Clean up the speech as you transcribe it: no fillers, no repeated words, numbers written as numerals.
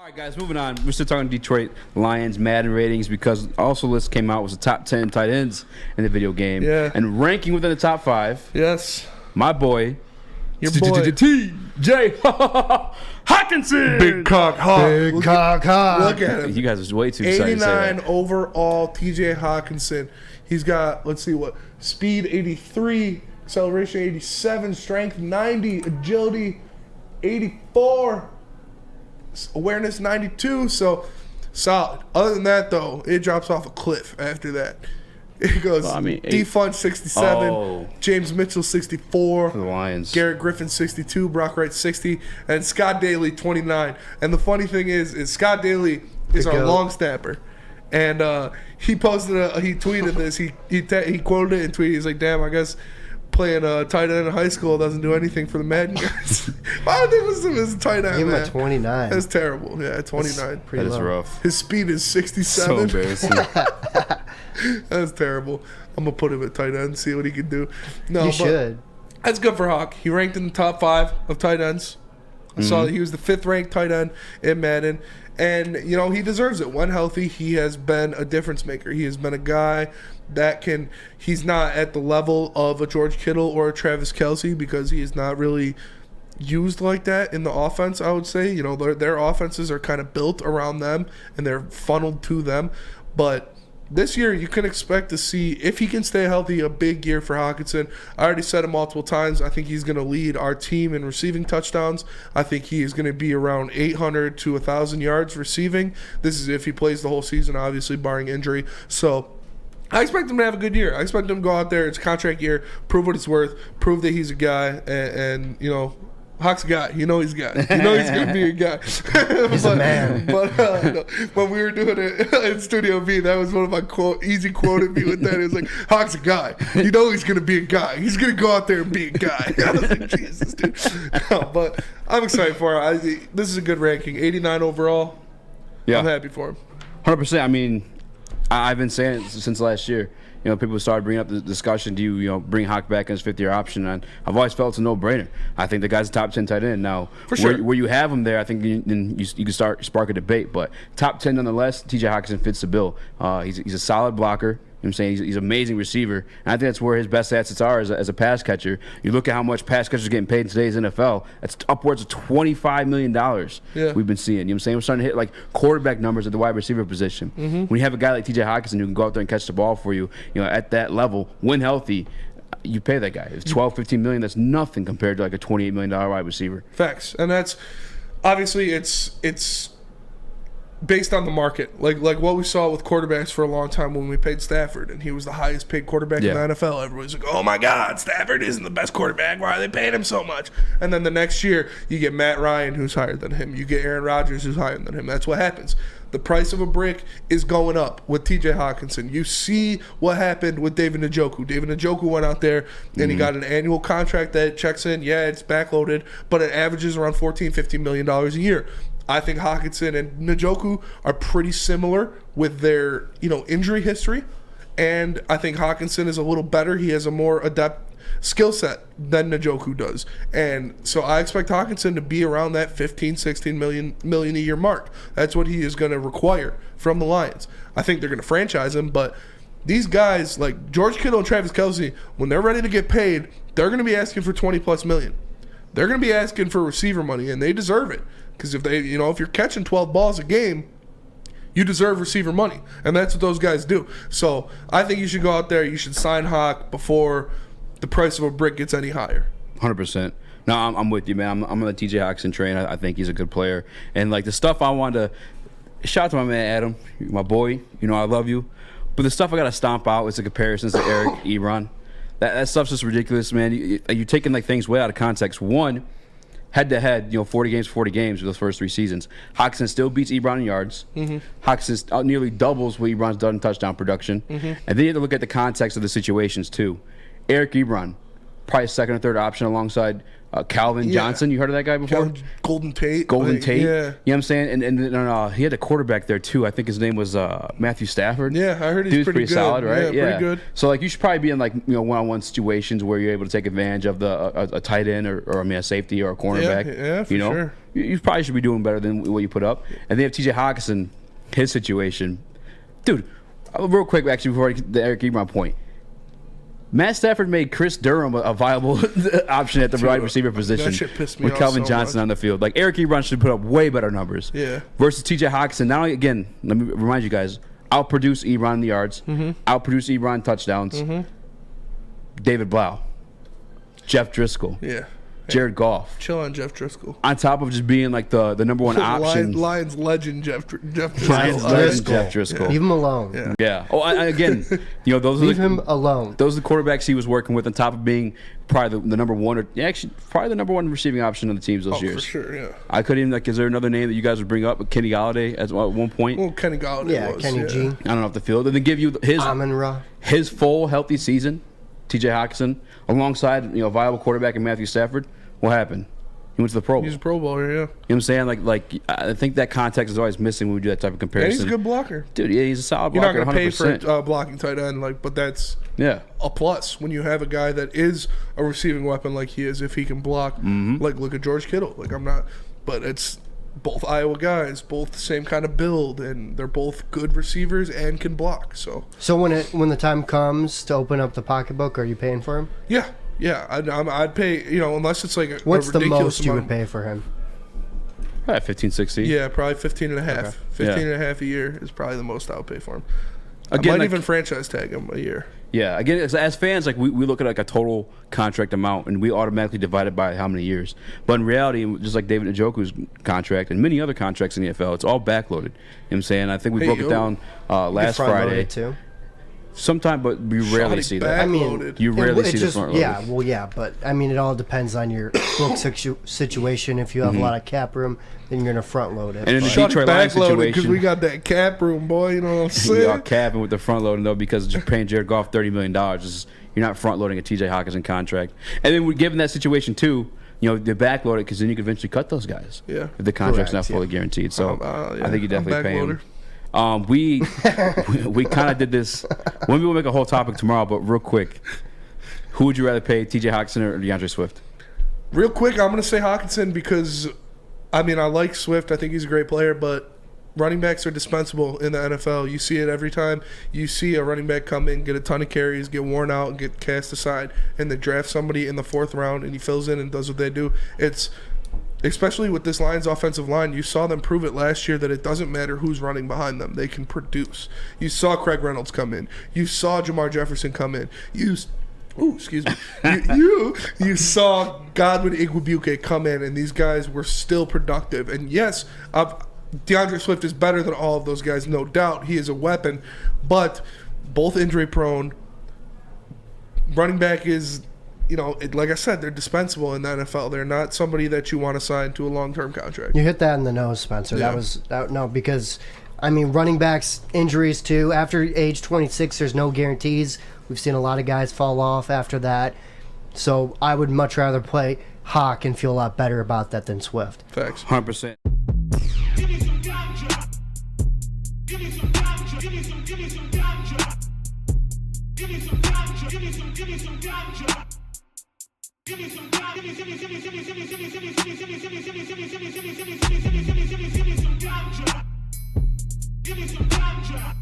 All right, guys, moving on. We're still talking Detroit Lions Madden ratings because also list came out was the top 10 tight ends in the video game. Yeah. And ranking within the top 5. Yes. My boy. Your boy. T.J. Hockenson. Big cock hawk. Big cock hawk. Look at him. You guys are way too excited to say 89 that. overall, T.J. Hockenson. He's got, let's see what, speed 83, acceleration 87, strength 90, agility 84, awareness 92. So solid. Other than that, though, it drops off a cliff after that. It goes Defund 67, James Mitchell 64, for the Lions. Garrett Griffin 62, Brock Wright 60, and Scott Daly 29. And the funny thing is Scott Daly is our long snapper. And he posted, he tweeted this. He quoted it and tweeted. He's like, "Damn, I guess playing tight end in high school doesn't do anything for the Madden guys." Why would they listen to his tight end? Give him a 29. That's terrible. Yeah, 29. That is rough. His speed is 67. So embarrassing. That's terrible. I'm gonna put him at tight end, see what he can do. No, You should. That's good for Hawk. He ranked in the top 5 of tight ends. I saw that he was the 5th ranked tight end in Madden. And, you know, he deserves it. When healthy, he has been a difference maker. He has been a guy that can, he's not at the level of a George Kittle or a Travis Kelce because he is not really used like that in the offense, I would say. You know, their offenses are kind of built around them and they're funneled to them. But this year, you can expect to see, if he can stay healthy, a big year for Hockenson. I already said it multiple times. I think he's going to lead our team in receiving touchdowns. I think he is going to be around 800 to 1,000 yards receiving. This is if he plays the whole season, obviously, barring injury. So I expect him to have a good year. I expect him to go out there. It's a contract year. Prove what it's worth. Prove that he's a guy. And you know, Hawk's a guy. You know he's a guy. You know he's going to be a guy. He's a man. But no, when we were doing it in Studio B, that was one of my easy quoted me with that. It was like, Hawk's a guy. You know he's going to be a guy. He's going to go out there and be a guy. I was like, Jesus, dude. No, but I'm excited for him. This is a good ranking. 89 overall. Yeah. I'm happy for him. 100%. I mean, I've been saying it since last year. You know, people started bringing up the discussion, do you bring Hawk back in his 5th-year option? And I've always felt it's a no-brainer. I think the guy's a top 10 tight end. Now, for sure. where you have him there, I think you can start spark a debate. But top 10 nonetheless, T.J. Hockenson fits the bill. He's a solid blocker. You know what I'm saying? He's an amazing receiver. And I think that's where his best assets are as a pass catcher. You look at how much pass catchers are getting paid in today's NFL. That's upwards of $25 million we've been seeing. You know what I'm saying? We're starting to hit like quarterback numbers at the wide receiver position. When you have a guy like T.J. Hockenson who can go out there and catch the ball for you, at that level, when healthy, you pay that guy. It's $12-15 million. That's nothing compared to like a $28 million wide receiver. Facts. And that's obviously it's based on the market, like what we saw with quarterbacks for a long time when we paid Stafford, and he was the highest paid quarterback in the NFL. Everybody's like, "Oh my God, Stafford isn't the best quarterback. Why are they paying him so much?" And then the next year, you get Matt Ryan, who's higher than him. You get Aaron Rodgers, who's higher than him. That's what happens. The price of a brick is going up with T.J. Hockenson. You see what happened with David Njoku. David Njoku went out there, and he got an annual contract that checks in. Yeah, it's backloaded, but it averages around $14-15 million a year. I think Hockenson and Njoku are pretty similar with their, injury history. And I think Hockenson is a little better. He has a more adept skill set than Njoku does. And so I expect Hockenson to be around that 15-16 million a year mark. That's what he is going to require from the Lions. I think they're going to franchise him, but these guys like George Kittle and Travis Kelce, when they're ready to get paid, they're going to be asking for $20+ million. They're going to be asking for receiver money, and they deserve it. Because if if you're catching 12 balls a game, you deserve receiver money, and that's what those guys do. So I think you should go out there. You should sign Hawk before the price of a brick gets any higher. 100%. No, I'm with you, man. I'm on the T.J. Hockenson train. I think he's a good player, and like the stuff I wanted to shout out to my man Adam, my boy. I love you, but the stuff I got to stomp out is the comparisons to Eric Ebron. That stuff's just ridiculous, man. You're taking like things way out of context. One, head-to-head, 40 games for those first 3 seasons. Hockenson still beats Ebron in yards. Hockenson nearly doubles what Ebron's done in touchdown production. And then you have to look at the context of the situations, too. Eric Ebron, probably a second or third option alongside Calvin Johnson. You heard of that guy before? Golden Tate. Tate. Yeah. You know what I'm saying? And he had a quarterback there, too. I think his name was Matthew Stafford. Yeah, I heard he's pretty good. Solid, right? Yeah, pretty good. So, you should probably be in, one-on-one situations where you're able to take advantage of a tight end or a safety or a cornerback. Yeah, for sure. you probably should be doing better than what you put up. And they have T.J. Hockenson, his situation. Dude, real quick, actually, before the Eric Ebron point. Matt Stafford made Chris Durham a viable option at the wide receiver position That shit pissed me with off Calvin so Johnson much. on the field. Like, Eric Ebron should put up way better numbers. Yeah. Versus T.J. Hockenson. Now, again, let me remind you guys, outproduce Ebron in the yards, outproduce Ebron in touchdowns. David Blau, Jeff Driscoll, Yeah. Jared Goff. Chill on Jeff Driscoll. On top of just being like the number one option. Lions legend Jeff Driscoll. Lions legend Jeff Driscoll. Leave him alone. Yeah. Oh, again, those Leave are him alone. those are the quarterbacks he was working with. On top of being probably the number one, or actually probably the number one receiving option on the teams those years. For sure, yeah. I couldn't even like. Is there another name that you guys would bring up? Kenny Galladay at one point. Well, Kenny Galladay was. Kenny G. I don't know off the field, and then give you Amon-Ra. his full healthy season. T.J. Hockenson alongside a viable quarterback in Matthew Stafford. What happened? He went to the Pro Bowl. He's a Pro Bowler, yeah. You know what I'm saying? Like I think that context is always missing when we do that type of And comparison. he's a good blocker. Dude, yeah, he's a solid You're blocker. not going to pay 100%. for blocking tight end, but that's a plus when you have a guy that is a receiving weapon like he is if he can block. Like, look at George Kittle. Like, I'm not, but it's both Iowa guys, both the same kind of build, and they're both good receivers and can block. So when the time comes to open up the pocketbook, are you paying for him? yeah, I'd pay. Unless it's like What's a the ridiculous most you would amount. pay for him? 15, 16. Yeah, probably 15 and a half. Okay. 15 Yeah. and a half a year is probably the most I would pay for him. Again, I might like- even franchise tag him a year. Yeah, again, as fans, like we look at like a total contract amount, and we automatically divide it by how many years. But in reality, just like David Njoku's contract and many other contracts in the NFL, it's all backloaded. You know what I'm saying? I think we broke it down last Front-load Friday. it too. Sometime, but we rarely Shoddy see that. I mean, backloaded. You rarely it see the just, front loaded. Yeah, well, yeah, but I mean, it all depends on your book situation. If you have a lot of cap room, then you're gonna front load it. And in the But- Shut Detroit it Lions backloaded because situation- we got that cap room, boy. You know what I'm We are saying? capping with the front loading though, because just paying Jared Goff $30 million. You're not front loading a T.J. Hockenson contract. And then given that situation too, they backload it because then you could eventually cut those guys. Yeah. If the contract's Correct, not fully guaranteed. So yeah, I think you I'm definitely pay him. backloader. We kind of did this. Maybe we'll make a whole topic tomorrow, but real quick, who would you rather pay, T.J. Hockenson or DeAndre Swift? Real quick, I'm going to say Hockenson because, I mean, I like Swift. I think he's a great player, but running backs are dispensable in the NFL. You see it every time. You see a running back come in, get a ton of carries, get worn out, and get cast aside, and they draft somebody in the 4th round, and he fills in and does what they do. It's, especially with this Lions offensive line, you saw them prove it last year that it doesn't matter who's running behind them. They can produce. You saw Craig Reynolds come in. You saw Jamar Jefferson come in. Excuse me. You saw Godwin Igwebuike come in, and these guys were still productive. And yes, DeAndre Swift is better than all of those guys, no doubt. He is a weapon, but both injury prone. Running back is, like I said, they're dispensable in the NFL. They're not somebody that you want to sign to a long-term contract. You hit that in the nose, Spencer. Yeah. No, because I mean, running backs injuries too. After age 26, there's no guarantees. We've seen a lot of guys fall off after that. So I would much rather play Hawk and feel a lot better about that than Swift. Facts. 100%. Give me some ganja. Give me some ganja. Give me some ganja. Give me some ganja. Give me some ganja. Give me some ganja. Give me some ganja. Give me some ganja.